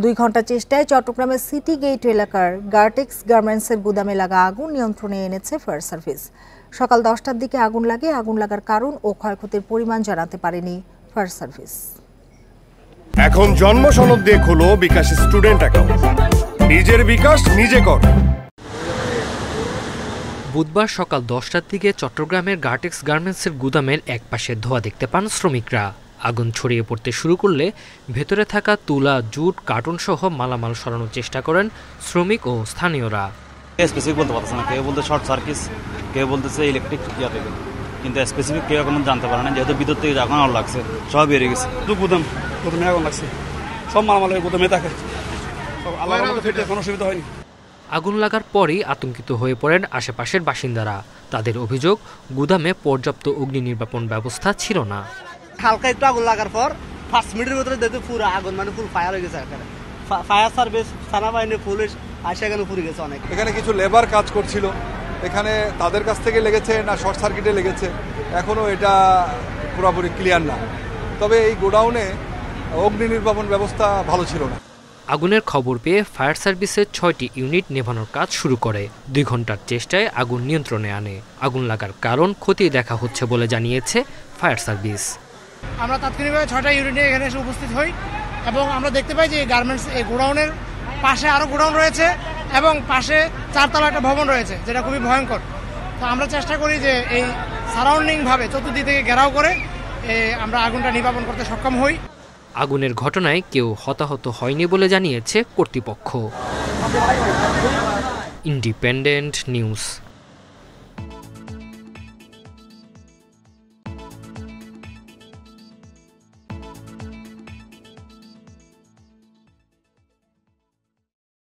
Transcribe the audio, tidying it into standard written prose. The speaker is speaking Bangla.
2 ঘন্টা চেষ্টায় চট্টগ্রামের সিটি গেট এলাকার গার্টেক্স গার্মেন্টসের গুদামে লাগা আগুন নিয়ন্ত্রণে এনেছে ফায়ার সার্ভিস। সকাল 10টার দিকে আগুন লাগে। আগুন লাগার কারণ ও ক্ষয়ক্ষতির পরিমাণ জানাতে পারেনি ফায়ার সার্ভিস। এখন জন্ম সনদ দিয়ে খোলো বিকাশ স্টুডেন্ট অ্যাকাউন্ট। নিজের বিকাশ নিজে কর। বুধবার সকাল 10টার দিকে চট্টগ্রামের গার্টেক্স গার্মেন্টসের গুদামের একপাশে ধোঁয়া দেখতে পান শ্রমিকরা। আগুন ছড়িয়ে পড়তে শুরু করলে ভেতরে থাকা তুলা, জুট, কার্টুন সহ মালামাল সরানোর চেষ্টা করেন শ্রমিক ও স্থানীয়রা। স্পেসিফিক বলতে পারতেছে না, কেউ বলতে শর্ট সার্কিট, কেউ বলতেছে ইলেকট্রিক ইয়া থেকে, কিন্তু স্পেসিফিক কেউ এখন জানতে পারে না, যেহেতু ভিতর থেকে যখন আগুন লাগছে সব বেরিয়ে গেছে। গুদামে আগুন লাগছে, সব মালামালের গুদামে থাকে, কোনো অসুবিধা হয়নি। আগুন লাগার পরই আতঙ্কিত হয়ে পড়েন আশেপাশের বাসিন্দারা। তাদের অভিযোগ, গুদামে পর্যাপ্ত অগ্নি নির্বাপন ব্যবস্থা ছিল না। হালকা একটু আগুন লাগার পর 5 মিনিটের ভিতরে দেখতে পুরো আগুন, মানে ফুল ফায়ার হয়ে গেছে। এখানে ফায়ার সার্ভিস, থানা বাহিনী, পুলিশ আসে, এখানে পুড়ে গেছে অনেক। এখানে কিছু লেবার কাজ করছিল, এখানে তাদের কাছ থেকে লেগেছে না শর্ট সার্কিটে লেগেছে এখনো এটা পুরোপুরি ক্লিয়ার না। তবে এই গোডাউনে অগ্নি নির্বাপন ব্যবস্থা ভালো ছিল না। আগুনের খবর পেয়ে ফায়ার সার্ভিসের 6টি ইউনিট নেভানোর কাজ শুরু করে। 2 ঘন্টার চেষ্টায় আগুন নিয়ন্ত্রণে আনে। আগুন লাগার কারণ খতিয়ে দেখা হচ্ছে বলে জানিয়েছে ফায়ার সার্ভিস। আমরা তাৎক্ষণিকভাবে 6টা ইউনিটে এখানে এসে উপস্থিত হই এবং আমরা দেখতে পাই যে গার্মেন্টস এই গোডাউনের পাশে আরও গোডাউন রয়েছে এবং পাশে 4তলা একটা ভবন রয়েছে, যেটা খুবই ভয়ঙ্কর। তো আমরা চেষ্টা করি যে এই সারাউন্ডিংভাবে চতুর্দিক থেকে ঘেরাও করে আমরা আগুনটা নির্বাপন করতে সক্ষম হই। আগুনের ঘটনায় কেউ হতাহত হয়নি বলে জানিয়েছে কর্তৃপক্ষ। Independent news.